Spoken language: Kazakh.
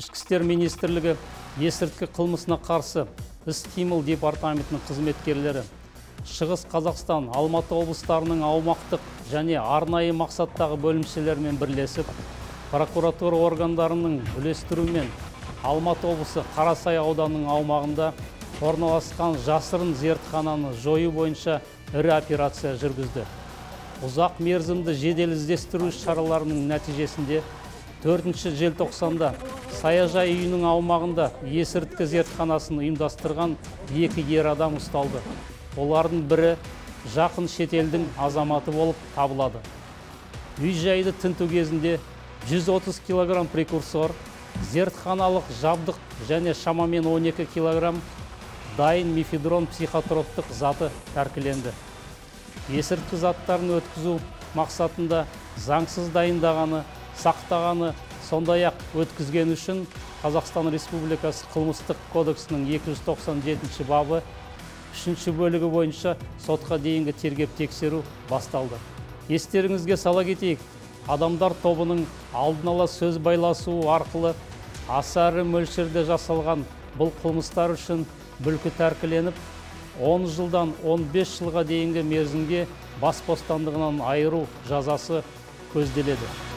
Ішкі істер министрлігі есірткі қылмысына қарсы іс-қимыл департаментінің қызметкерлері Шығыс Қазақстан, Алматы облыстарының аумақтық және арнайы мақсаттағы бөлімшелерімен бірлесіп, прокуратура органдарының үлестіруімен Алматы облысы Қарасай ауданының аумағында орналасқан жасырын зертхананы жою бойынша ірі операция жүргізді. Ұзақ мерзімді жедел іздестіру шараларының нәтижесінде 4 желтоқсанда саяжай үйінің аумағында есірткі зертханасын ұйымдастырған 2 ер адам ұсталды. Олардың бірі жақын шетелдің азаматы болып табылады. Үй-жайды тінту кезінде 130 кг прекурсор, зертханалық жабдық және шамамен 12 кг дайын мефедрон психотроптық заты тәркіленді. Есірткі заттарын өткізу мақсатында заңсыз дайындағаны, сақтағаны, сондай-ақ өткізген үшін Қазақстан Республикасы қылмыстық кодексінің 297 бабы 3 бөлігі бойынша сотқа дейінгі тергеп-тексеру басталды. Естеріңізге сала кетейік, адамдар тобының алдын ала сөз байласуы арқылы аса ірі мөлшерде жасалған бұл қылмыстар үшін бүлкі тәркіленіп, 10 жылдан 15 жылға дейінгі мерзімге бас бостандығынан айыру жазасы көзделеді.